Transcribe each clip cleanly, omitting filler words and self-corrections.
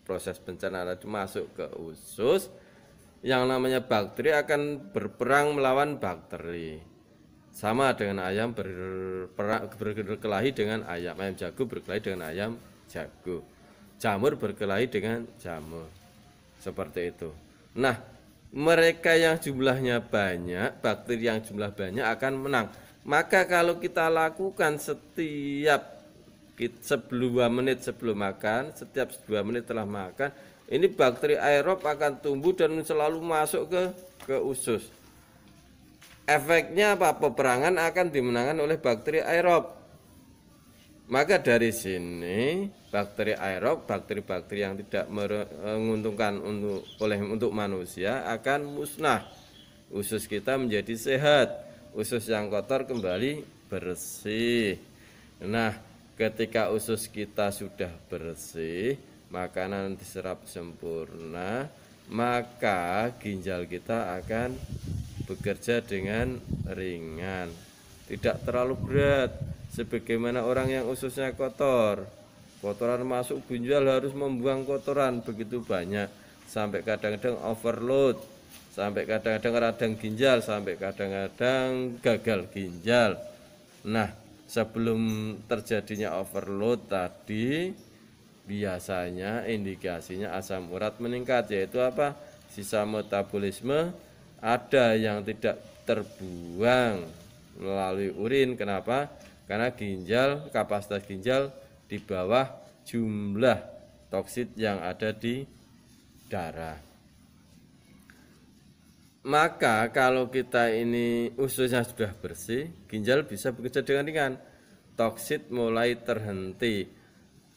proses pencernaan itu masuk ke usus, yang namanya bakteri akan berperang melawan bakteri. Sama dengan ayam berkelahi dengan ayam jago berkelahi dengan ayam jago, jamur berkelahi dengan jamur, seperti itu. Nah, mereka yang jumlahnya banyak, bakteri yang jumlah banyak akan menang. Maka kalau kita lakukan setiap sebelum 2 menit sebelum makan, setiap 2 menit setelah makan, ini bakteri aerob akan tumbuh dan selalu masuk ke usus. Efeknya apa? Peperangan akan dimenangkan oleh bakteri aerob. Maka dari sini bakteri aerob, bakteri-bakteri yang tidak menguntungkan untuk manusia akan musnah. Usus kita menjadi sehat, usus yang kotor kembali bersih. Nah, ketika usus kita sudah bersih, makanan diserap sempurna, maka ginjal kita akan bekerja dengan ringan, tidak terlalu berat. Sebagaimana orang yang ususnya kotor, kotoran masuk ginjal harus membuang kotoran begitu banyak, sampai kadang-kadang overload, sampai kadang-kadang radang ginjal, sampai kadang-kadang gagal ginjal. Nah, sebelum terjadinya overload tadi, biasanya indikasinya asam urat meningkat, yaitu apa? Sisa metabolisme ada yang tidak terbuang melalui urin. Kenapa? Karena ginjal, kapasitas ginjal di bawah jumlah toksit yang ada di darah. Maka kalau kita ini ususnya sudah bersih, ginjal bisa bekerja dengan ringan, toksit mulai terhenti,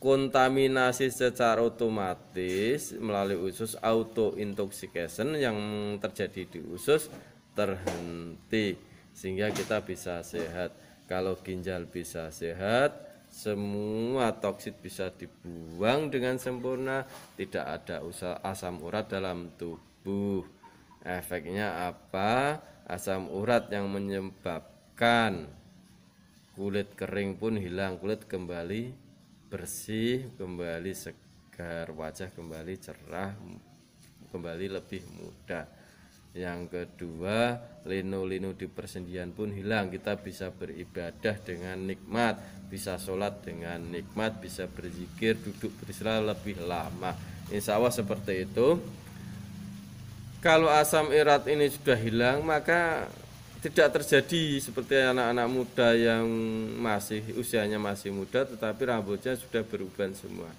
kontaminasi secara otomatis melalui usus, auto intoxication yang terjadi di usus terhenti, sehingga kita bisa sehat. Kalau ginjal bisa sehat, semua toksit bisa dibuang dengan sempurna, tidak ada asam urat dalam tubuh. Efeknya apa? Asam urat yang menyebabkan kulit kering pun hilang, kulit kembali bersih, kembali segar, wajah kembali cerah, kembali lebih muda. Yang kedua, linu-linu di persendian pun hilang. Kita bisa beribadah dengan nikmat, bisa sholat dengan nikmat, bisa berzikir, duduk beristirahat lebih lama. Insya Allah seperti itu. Kalau asam urat ini sudah hilang, maka tidak terjadi seperti anak-anak muda yang masih usianya masih muda tetapi rambutnya sudah beruban semua.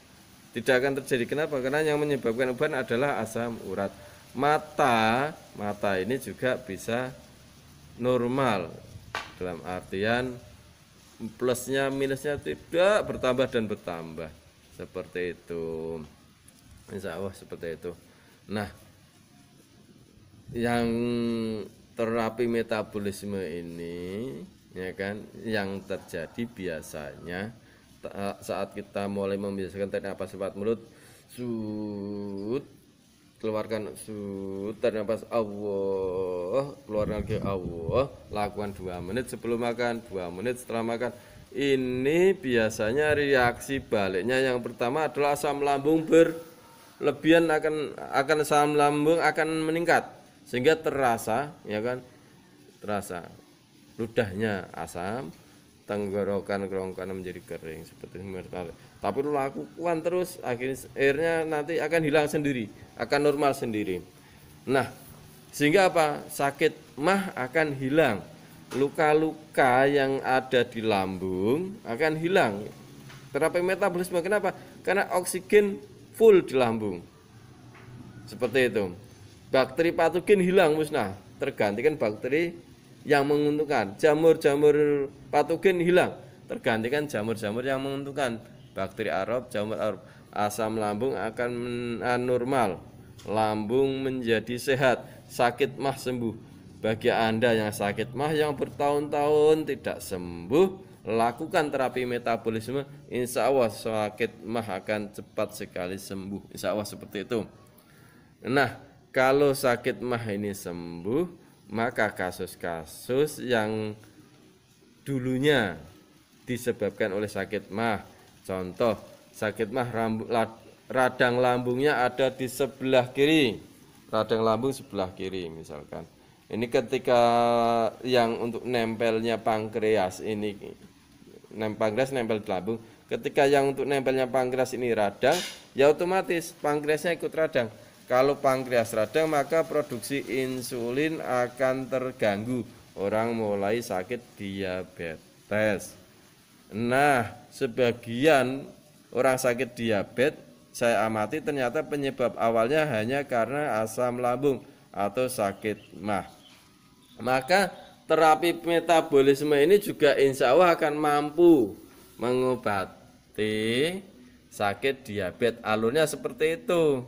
Tidak akan terjadi. Kenapa? Karena yang menyebabkan uban adalah asam urat. Mata ini juga bisa normal, dalam artian plusnya minusnya tidak bertambah dan bertambah, seperti itu. Insya Allah seperti itu. Nah, yang terapi metabolisme ini, ya kan, yang terjadi biasanya saat kita mulai membiasakan tarik nafas lewat mulut, keluarkan tarik nafas Allah, keluarkan lagi Allah, lakukan 2 menit sebelum makan, 2 menit setelah makan. Ini biasanya reaksi baliknya yang pertama adalah asam lambung berlebihan, akan asam lambung akan meningkat, sehingga terasa, ya kan, terasa ludahnya asam, tenggorokan kerongkongan menjadi kering seperti ini. Tapi lakukan terus, akhirnya nanti akan hilang sendiri, akan normal sendiri. Nah, sehingga apa? Sakit mah akan hilang, luka-luka yang ada di lambung akan hilang. Terapi metabolisme, kenapa? Karena oksigen full di lambung, seperti itu. Bakteri patogen hilang, musnah, tergantikan bakteri yang menguntungkan. Jamur-jamur patogen hilang, tergantikan jamur-jamur yang menguntungkan. Bakteri aerob, jamur aerob. Asam lambung akan normal, lambung menjadi sehat, sakit mah sembuh. Bagi Anda yang sakit mah yang bertahun-tahun tidak sembuh, lakukan terapi metabolisme, insya Allah sakit mah akan cepat sekali sembuh, insya Allah seperti itu. Nah, kalau sakit mah ini sembuh, maka kasus-kasus yang dulunya disebabkan oleh sakit mah, contoh sakit mah radang lambungnya ada di sebelah kiri, radang lambung sebelah kiri misalkan. Ini ketika yang untuk nempelnya pankreas ini, pankreas nempel di lambung. Ketika yang untuk nempelnya pankreas ini radang, ya otomatis pankreasnya ikut radang. Kalau pankreas radang, maka produksi insulin akan terganggu. Orang mulai sakit diabetes. Nah, sebagian orang sakit diabetes saya amati ternyata penyebab awalnya hanya karena asam lambung atau sakit mah. Maka terapi metabolisme ini juga insya Allah akan mampu mengobati sakit diabetes. Alurnya seperti itu.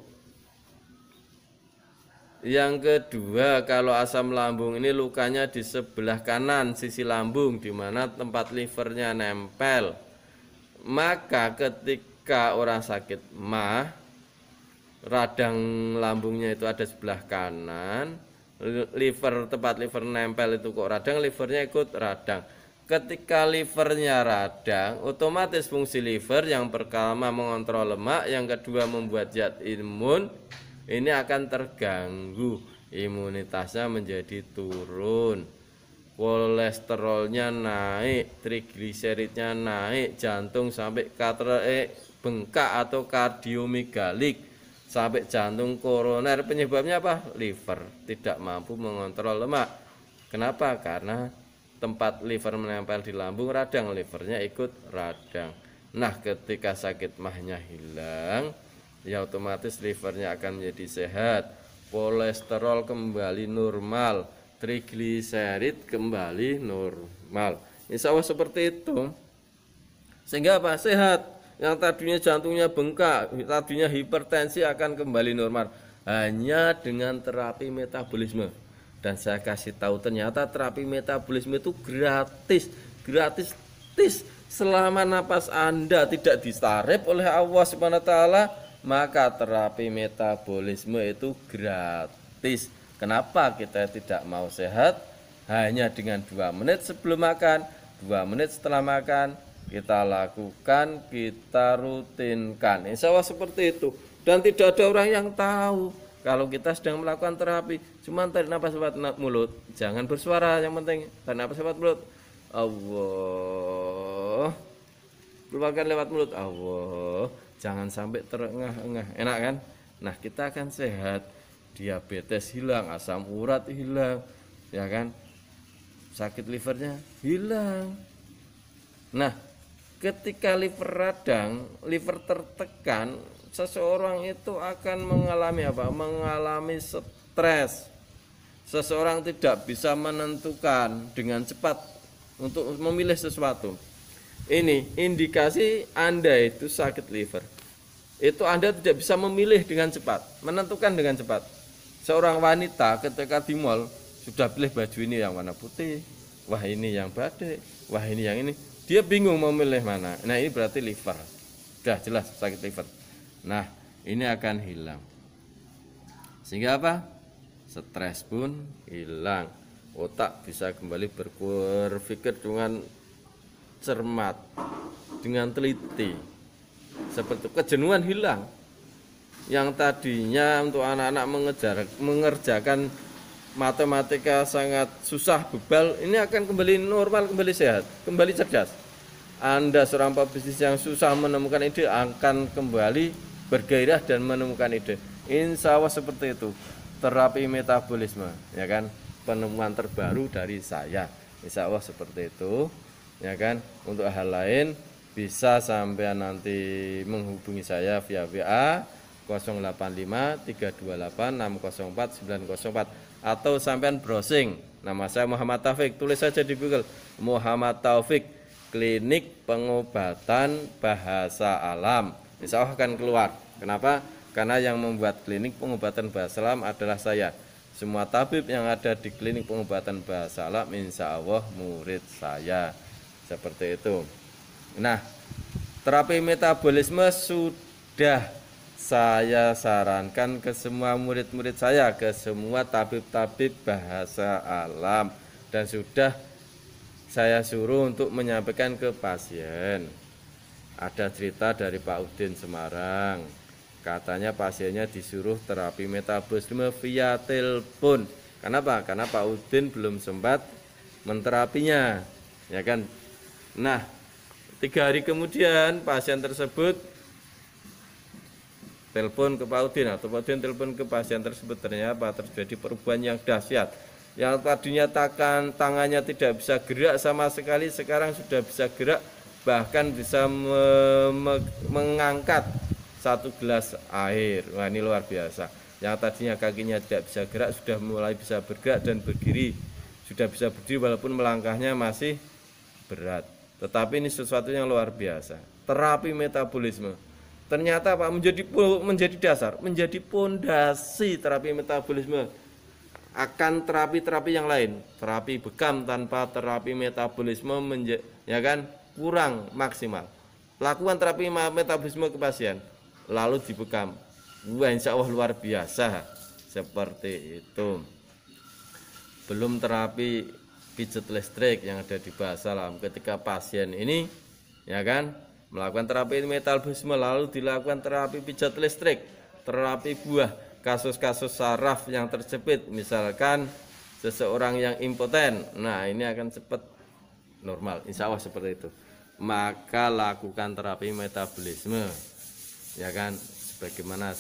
Yang kedua, kalau asam lambung ini lukanya di sebelah kanan sisi lambung, di mana tempat livernya nempel. Maka ketika orang sakit mah, radang lambungnya itu ada sebelah kanan, tempat liver nempel itu kok radang, livernya ikut radang. Ketika livernya radang, otomatis fungsi liver yang pertama mengontrol lemak, yang kedua membuat zat imun, ini akan terganggu, imunitasnya menjadi turun, kolesterolnya naik, trigliseridnya naik, jantung sampai bengkak atau kardiomegalik, sampai jantung koroner. Penyebabnya apa? Liver tidak mampu mengontrol lemak. Kenapa? Karena tempat liver menempel di lambung radang, livernya ikut radang. Nah, ketika sakit mahnya hilang, ya otomatis livernya akan menjadi sehat, kolesterol kembali normal, trigliserid kembali normal. Insya Allah seperti itu. Sehingga apa? Sehat. Yang tadinya jantungnya bengkak, tadinya hipertensi akan kembali normal hanya dengan terapi metabolisme. Dan saya kasih tahu ternyata terapi metabolisme itu gratis. Selama napas Anda tidak disarep oleh Allah Subhanahu wa taala, maka terapi metabolisme itu gratis. Kenapa kita tidak mau sehat? Hanya dengan 2 menit sebelum makan, 2 menit setelah makan, kita lakukan, kita rutinkan. Insya Allah seperti itu. Dan tidak ada orang yang tahu kalau kita sedang melakukan terapi. Cuma tarik nafas lewat mulut, jangan bersuara, yang penting tarik nafas lewat mulut. Allah, keluarkan lewat mulut. Allah, jangan sampai terengah-engah. Enak kan? Nah, kita akan sehat. Diabetes hilang, asam urat hilang, ya kan? Sakit livernya hilang. Nah, ketika liver radang, liver tertekan, seseorang itu akan mengalami apa? Mengalami stres. Seseorang tidak bisa menentukan dengan cepat untuk memilih sesuatu. Ini indikasi Anda itu sakit liver. Itu Anda tidak bisa memilih dengan cepat, menentukan dengan cepat. Seorang wanita ketika di mall sudah pilih baju ini yang warna putih, wah ini yang batik, wah ini yang ini. Dia bingung mau milih mana. Nah, ini berarti liver. Sudah jelas sakit liver. Nah, ini akan hilang. Sehingga apa? Stres pun hilang. Otak bisa kembali berpikir dengan cermat, dengan teliti. Seperti kejenuhan hilang. Yang tadinya untuk anak-anak mengerjakan matematika sangat susah, bebal, ini akan kembali normal, kembali sehat, kembali cerdas. Anda seorang pebisnis yang susah menemukan ide akan kembali bergairah dan menemukan ide. Insya Allah seperti itu. Terapi metabolisme, ya kan? Penemuan terbaru dari saya. Insya Allah seperti itu, ya kan? Untuk hal lain bisa sampai nanti menghubungi saya via WA 085 328 604 904 atau sampean browsing. Nama saya Muhammad Taufik, tulis saja di Google Muhammad Taufik Klinik Pengobatan Bahasa Alam. Insya Allah akan keluar. Kenapa? Karena yang membuat klinik pengobatan bahasa alam adalah saya. Semua tabib yang ada di klinik pengobatan bahasa alam insya Allah murid saya. Seperti itu. Nah, terapi metabolisme sudah saya sarankan ke semua murid-murid saya, ke semua tabib-tabib bahasa alam, dan sudah saya suruh untuk menyampaikan ke pasien. Ada cerita dari Pak Udin Semarang. katanya pasiennya disuruh terapi metabolisme via telepon. Kenapa? Karena Pak Udin belum sempat menterapinya, ya kan? Nah, 3 hari kemudian pasien tersebut telepon ke Pak Udin atau Pak Udin telepon ke pasien tersebut, ternyata terjadi perubahan yang dahsyat. Yang tadinya tangannya tidak bisa gerak sama sekali, sekarang sudah bisa gerak, bahkan bisa mengangkat 1 gelas air. Wah, ini luar biasa. Yang tadinya kakinya tidak bisa gerak sudah mulai bisa bergerak dan berdiri. Sudah bisa berdiri walaupun melangkahnya masih berat. Tetapi ini sesuatu yang luar biasa. Terapi metabolisme. Ternyata Pak menjadi dasar, menjadi pondasi terapi metabolisme akan terapi-terapi yang lain. Terapi bekam tanpa terapi metabolisme ya kan kurang maksimal. Lakukan terapi metabolisme ke pasien lalu dibekam. Wah, insya Allah luar biasa. Seperti itu. Belum terapi pijat listrik yang ada di bahasa Alam. Ketika pasien ini ya kan melakukan terapi metabolisme lalu dilakukan terapi pijat listrik, terapi buah, kasus-kasus saraf yang terjepit, misalkan seseorang yang impoten. Nah, ini akan cepat normal, insya Allah seperti itu. Maka lakukan terapi metabolisme, ya kan, sebagaimana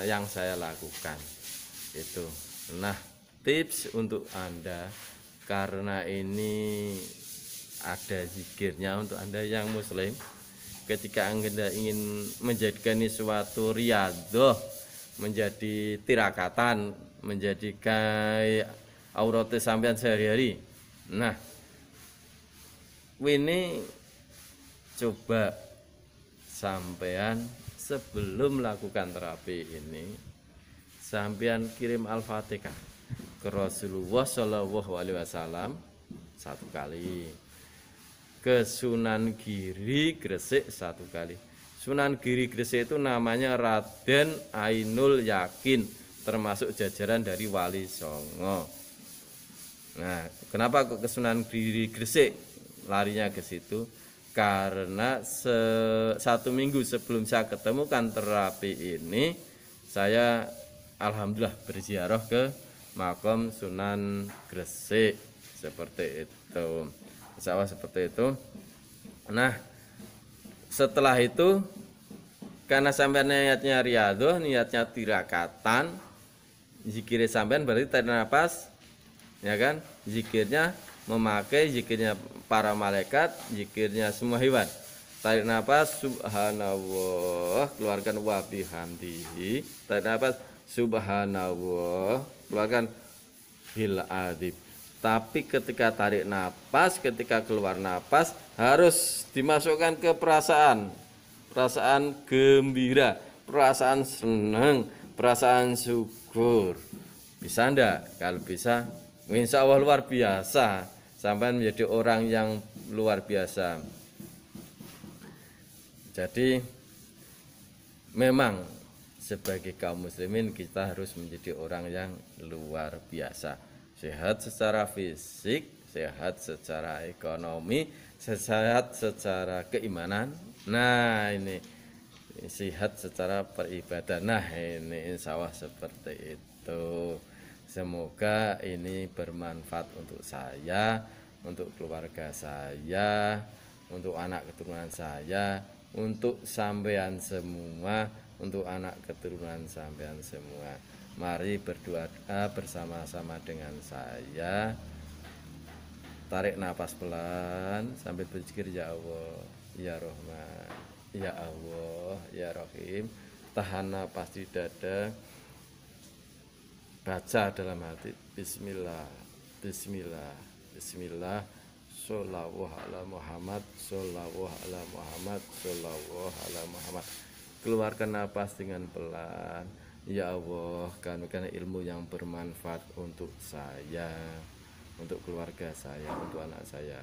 yang saya lakukan itu. Nah, tips untuk Anda, karena ini ada zikirnya untuk Anda yang muslim. Ketika Anda ingin menjadikan ini suatu riyadhah, menjadi tirakatan, menjadi kayak aurate sampean sehari-hari. Nah, ini coba sampean sebelum melakukan terapi ini, sampean kirim Al-Fatihah ke Rasulullah Shallallahu Alaihi Wasallam 1 kali, ke Sunan Giri Gresik 1 kali. Sunan Giri Gresik itu namanya Raden Ainul Yakin, termasuk jajaran dari Wali Songo. Nah, kenapa kok ke Sunan Giri Gresik larinya ke situ? Karena 1 minggu sebelum saya ketemukan terapi ini, saya alhamdulillah berziarah ke makam Sunan Gresik. Seperti itu. Insya Allah seperti itu. Nah, setelah itu, karena sampean niatnya riyadhah, niatnya tirakatan, zikir sampean berarti tarik nafas, ya kan? Zikirnya memakai zikirnya para malaikat, zikirnya semua hewan. Tarik nafas subhanallah, keluarkan wa bihamdihi. Tarik nafas subhanallah, keluarkan bil adib. Tapi ketika tarik nafas, ketika keluar nafas harus dimasukkan ke perasaan gembira, perasaan senang, perasaan syukur. Bisa enggak? Kalau bisa, insya Allah luar biasa. Sampai menjadi orang yang luar biasa. Jadi memang sebagai kaum muslimin kita harus menjadi orang yang luar biasa. Sehat secara fisik, sehat secara ekonomi, sehat secara keimanan. Nah, ini sehat secara peribadahan. Nah, ini insya Allah seperti itu. Semoga ini bermanfaat untuk saya, untuk keluarga saya, untuk anak keturunan saya, untuk sampean semua, untuk anak keturunan sampean semua. Mari berdoa bersama-sama dengan saya. Tarik nafas pelan sambil berzikir, ya Allah, ya Rahman, ya Allah, ya Rahim. Tahan nafas di dada. Baca dalam hati, bismillah, bismillah, bismillah, shollallahu ala Muhammad, shollallahu ala Muhammad, shollallahu ala Muhammad. Keluarkan nafas dengan pelan. Ya Allah, karena ilmu yang bermanfaat untuk saya, untuk keluarga saya, untuk anak saya,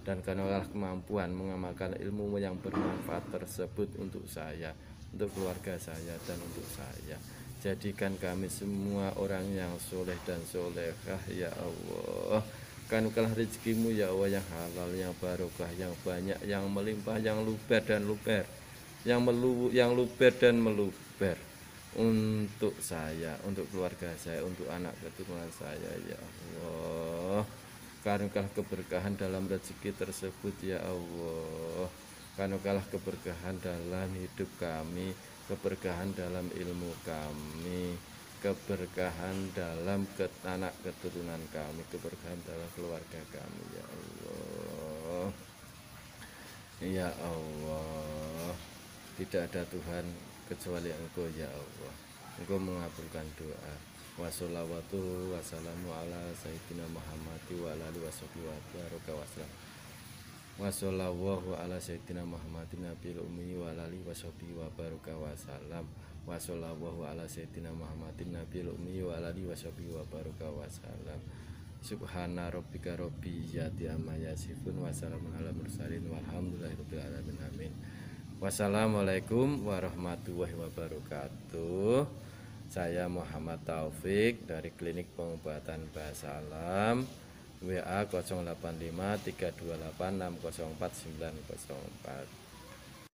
dan karena kemampuan mengamalkan ilmu yang bermanfaat tersebut untuk saya, untuk keluarga saya, dan untuk saya. Jadikan kami semua orang yang soleh dan solehah, ya Allah. Kanukanlah rezekimu, ya Allah, yang halal, yang barokah, yang banyak, yang melimpah, yang luber dan luber. yang luber dan meluber untuk saya, untuk keluarga saya, untuk anak keturunan saya ya Allah. Karuniakanlah keberkahan dalam rezeki tersebut ya Allah. Karuniakanlah keberkahan dalam hidup kami, keberkahan dalam ilmu kami, keberkahan dalam anak keturunan kami, keberkahan dalam keluarga kami ya Allah. Ya Allah, tidak ada Tuhan kecuali Engkau ya Allah. Engkau mengabulkan doa. Wassalawatu wassalamu ala sayyidina Muhammad wa ala alihi wasallam. Wassallallahu ala sayyidina Muhammadin nabiyil ummi wa ala alihi wasallam. Wassallallahu ala sayyidina Muhammadin nabiyil ummi wa ala alihi wasallam. Subhana rabbika rabbil izzati amma yasifun wa salamun alal mursalin walhamdulillahirabbil alamin amin. Wassalamualaikum warahmatullahi wabarakatuh. Saya Muhammad Taufik dari Klinik Pengobatan Bahasa Alam. WA 085 328 604 904.